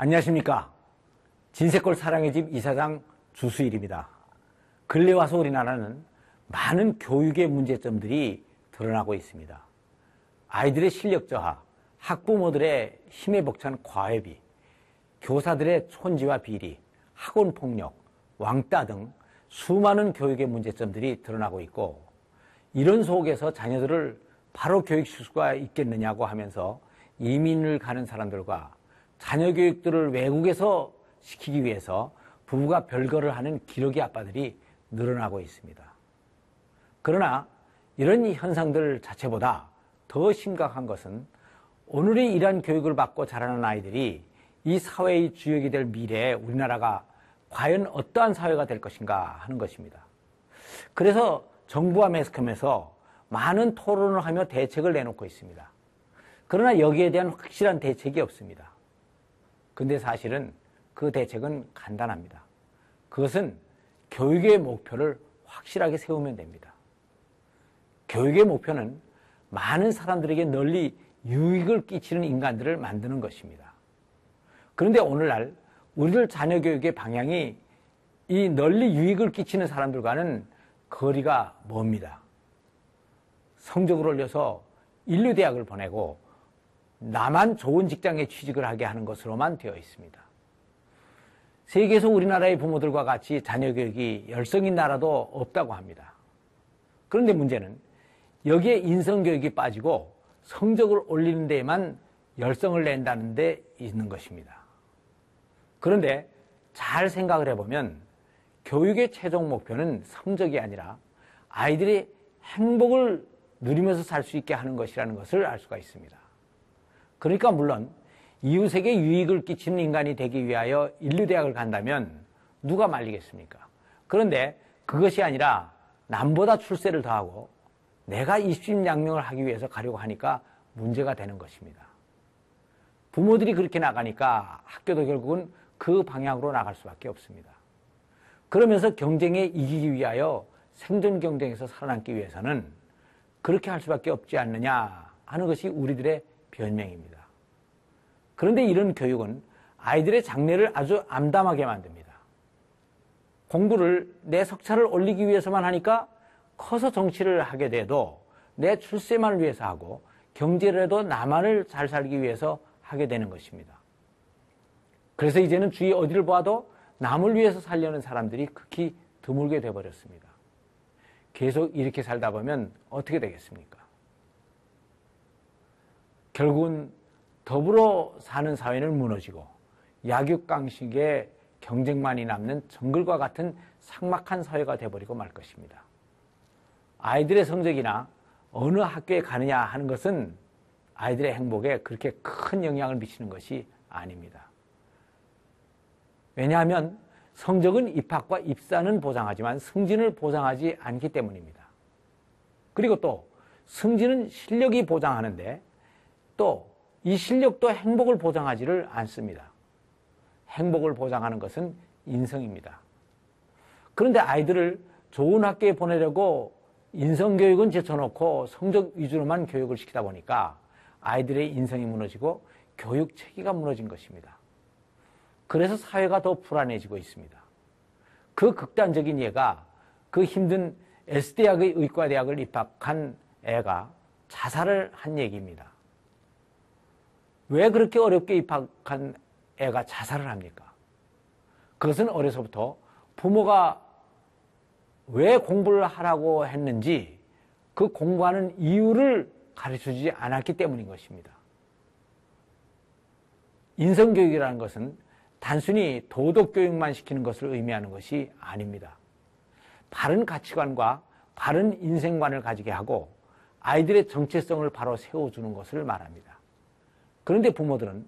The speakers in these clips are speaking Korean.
안녕하십니까. 진세골 사랑의 집 이사장 주수일입니다. 근래 와서 우리나라는 많은 교육의 문제점들이 드러나고 있습니다. 아이들의 실력 저하, 학부모들의 힘에 벅찬 과외비, 교사들의 촌지와 비리, 학원 폭력, 왕따 등 수많은 교육의 문제점들이 드러나고 있고, 이런 속에서 자녀들을 바로 교육시킬 수가 있겠느냐고 하면서 이민을 가는 사람들과 자녀 교육들을 외국에서 시키기 위해서 부부가 별거를 하는 기러기 아빠들이 늘어나고 있습니다. 그러나 이런 현상들 자체보다 더 심각한 것은 오늘의 이러한 교육을 받고 자라는 아이들이 이 사회의 주역이 될 미래에 우리나라가 과연 어떠한 사회가 될 것인가 하는 것입니다. 그래서 정부와 매스컴에서 많은 토론을 하며 대책을 내놓고 있습니다. 그러나 여기에 대한 확실한 대책이 없습니다. 근데 사실은 그 대책은 간단합니다. 그것은 교육의 목표를 확실하게 세우면 됩니다. 교육의 목표는 많은 사람들에게 널리 유익을 끼치는 인간들을 만드는 것입니다. 그런데 오늘날 우리들 자녀 교육의 방향이 이 널리 유익을 끼치는 사람들과는 거리가 멉니다. 성적을 올려서 인류대학을 보내고 나만 좋은 직장에 취직을 하게 하는 것으로만 되어 있습니다. 세계에서 우리나라의 부모들과 같이 자녀 교육이 열성인 나라도 없다고 합니다. 그런데 문제는 여기에 인성교육이 빠지고 성적을 올리는 데에만 열성을 낸다는 데 있는 것입니다. 그런데 잘 생각을 해보면 교육의 최종 목표는 성적이 아니라 아이들이 행복을 누리면서 살 수 있게 하는 것이라는 것을 알 수가 있습니다. 그러니까 물론 이웃에게 유익을 끼치는 인간이 되기 위하여 인류대학을 간다면 누가 말리겠습니까? 그런데 그것이 아니라 남보다 출세를 더하고 내가 입신양명을 하기 위해서 가려고 하니까 문제가 되는 것입니다. 부모들이 그렇게 나가니까 학교도 결국은 그 방향으로 나갈 수밖에 없습니다. 그러면서 경쟁에 이기기 위하여 생존 경쟁에서 살아남기 위해서는 그렇게 할 수밖에 없지 않느냐 하는 것이 우리들의 변명입니다. 그런데 이런 교육은 아이들의 장래를 아주 암담하게 만듭니다. 공부를 내 석차를 올리기 위해서만 하니까 커서 정치를 하게 돼도 내 출세만을 위해서 하고 경제를 해도 나만을 잘 살기 위해서 하게 되는 것입니다. 그래서 이제는 주위 어디를 봐도 남을 위해서 살려는 사람들이 극히 드물게 돼버렸습니다. 계속 이렇게 살다 보면 어떻게 되겠습니까? 결국은 더불어 사는 사회는 무너지고 약육강식의 경쟁만이 남는 정글과 같은 삭막한 사회가 되어버리고 말 것입니다. 아이들의 성적이나 어느 학교에 가느냐 하는 것은 아이들의 행복에 그렇게 큰 영향을 미치는 것이 아닙니다. 왜냐하면 성적은 입학과 입사는 보장하지만 승진을 보장하지 않기 때문입니다. 그리고 또 승진은 실력이 보장하는데 또 이 실력도 행복을 보장하지를 않습니다. 행복을 보장하는 것은 인성입니다. 그런데 아이들을 좋은 학교에 보내려고 인성교육은 제쳐놓고 성적 위주로만 교육을 시키다 보니까 아이들의 인성이 무너지고 교육 체계가 무너진 것입니다. 그래서 사회가 더 불안해지고 있습니다. 그 극단적인 예가 그 힘든 S대학의 의과대학을 입학한 애가 자살을 한 얘기입니다. 왜 그렇게 어렵게 입학한 애가 자살을 합니까? 그것은 어려서부터 부모가 왜 공부를 하라고 했는지 그 공부하는 이유를 가르쳐주지 않았기 때문인 것입니다. 인성교육이라는 것은 단순히 도덕교육만 시키는 것을 의미하는 것이 아닙니다. 바른 가치관과 바른 인생관을 가지게 하고 아이들의 정체성을 바로 세워주는 것을 말합니다. 그런데 부모들은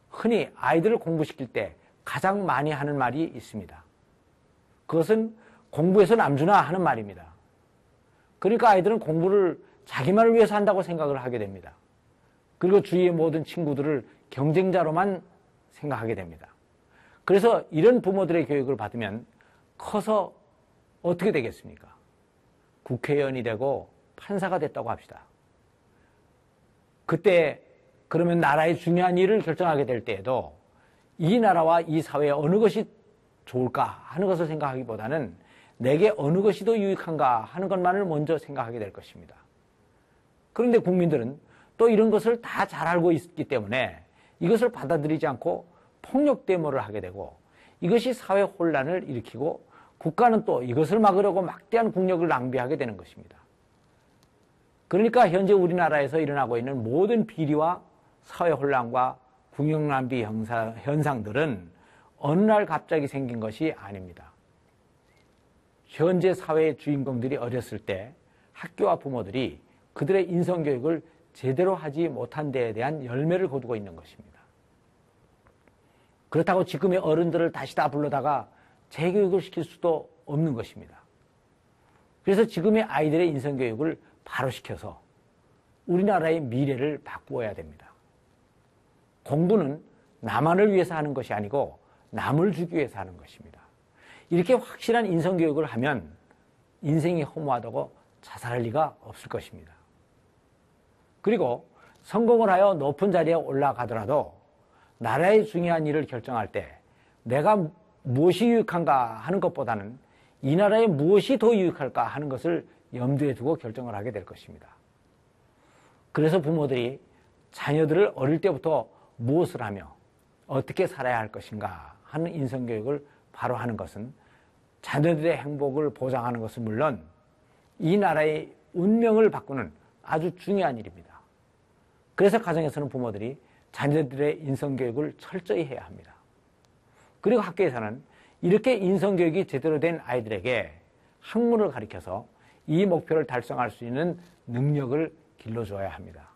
흔히 아이들을 공부시킬 때 가장 많이 하는 말이 있습니다. 그것은 공부해서 남주나 하는 말입니다. 그러니까 아이들은 공부를 자기만을 위해서 한다고 생각을 하게 됩니다. 그리고 주위의 모든 친구들을 경쟁자로만 생각하게 됩니다. 그래서 이런 부모들의 교육을 받으면 커서 어떻게 되겠습니까? 국회의원이 되고 판사가 됐다고 합시다. 그때 그러면 나라의 중요한 일을 결정하게 될 때에도 이 나라와 이 사회에 어느 것이 좋을까 하는 것을 생각하기보다는 내게 어느 것이 더 유익한가 하는 것만을 먼저 생각하게 될 것입니다. 그런데 국민들은 또 이런 것을 다 잘 알고 있기 때문에 이것을 받아들이지 않고 폭력 데모를 하게 되고 이것이 사회 혼란을 일으키고 국가는 또 이것을 막으려고 막대한 국력을 낭비하게 되는 것입니다. 그러니까 현재 우리나라에서 일어나고 있는 모든 비리와 사회 혼란과 국력 낭비 현상들은 어느 날 갑자기 생긴 것이 아닙니다. 현재 사회의 주인공들이 어렸을 때 학교와 부모들이 그들의 인성교육을 제대로 하지 못한 데에 대한 열매를 거두고 있는 것입니다. 그렇다고 지금의 어른들을 다시 다 불러다가 재교육을 시킬 수도 없는 것입니다. 그래서 지금의 아이들의 인성교육을 바로 시켜서 우리나라의 미래를 바꾸어야 됩니다. 공부는 나만을 위해서 하는 것이 아니고 남을 주기 위해서 하는 것입니다. 이렇게 확실한 인성교육을 하면 인생이 허무하다고 자살할 리가 없을 것입니다. 그리고 성공을 하여 높은 자리에 올라가더라도 나라의 중요한 일을 결정할 때 내가 무엇이 유익한가 하는 것보다는 이 나라에 무엇이 더 유익할까 하는 것을 염두에 두고 결정을 하게 될 것입니다. 그래서 부모들이 자녀들을 어릴 때부터 무엇을 하며 어떻게 살아야 할 것인가 하는 인성교육을 바로 하는 것은 자녀들의 행복을 보장하는 것은 물론 이 나라의 운명을 바꾸는 아주 중요한 일입니다. 그래서 가정에서는 부모들이 자녀들의 인성교육을 철저히 해야 합니다. 그리고 학교에서는 이렇게 인성교육이 제대로 된 아이들에게 학문을 가르쳐서 이 목표를 달성할 수 있는 능력을 길러줘야 합니다.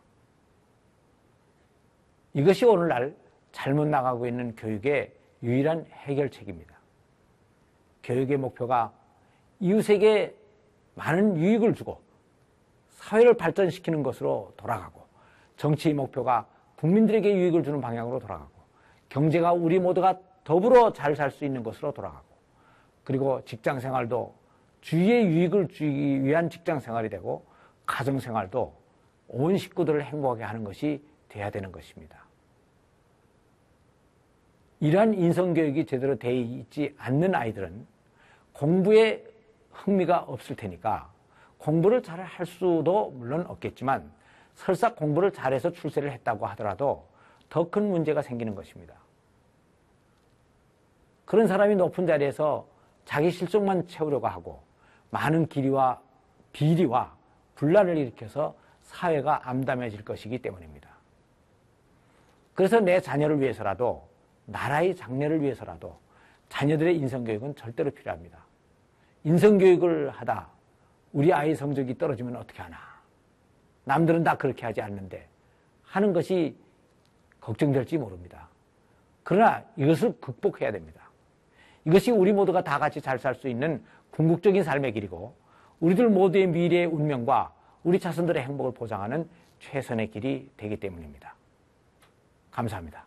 이것이 오늘날 잘못 나가고 있는 교육의 유일한 해결책입니다. 교육의 목표가 이웃에게 많은 유익을 주고 사회를 발전시키는 것으로 돌아가고 정치의 목표가 국민들에게 유익을 주는 방향으로 돌아가고 경제가 우리 모두가 더불어 잘 살 수 있는 것으로 돌아가고 그리고 직장생활도 주위의 유익을 주기 위한 직장생활이 되고 가정생활도 온 식구들을 행복하게 하는 것이 돼야 되는 것입니다. 이러한 인성교육이 제대로 되어 있지 않는 아이들은 공부에 흥미가 없을 테니까 공부를 잘 할 수도 물론 없겠지만 설사 공부를 잘해서 출세를 했다고 하더라도 더 큰 문제가 생기는 것입니다. 그런 사람이 높은 자리에서 자기 실속만 채우려고 하고 많은 비리와 분란을 일으켜서 사회가 암담해질 것이기 때문입니다. 그래서 내 자녀를 위해서라도 나라의 장래를 위해서라도 자녀들의 인성교육은 절대로 필요합니다. 인성교육을 하다 우리 아이 성적이 떨어지면 어떻게 하나. 남들은 다 그렇게 하지 않는데 하는 것이 걱정될지 모릅니다. 그러나 이것을 극복해야 됩니다. 이것이 우리 모두가 다 같이 잘 살 수 있는 궁극적인 삶의 길이고 우리들 모두의 미래의 운명과 우리 자손들의 행복을 보장하는 최선의 길이 되기 때문입니다. 감사합니다.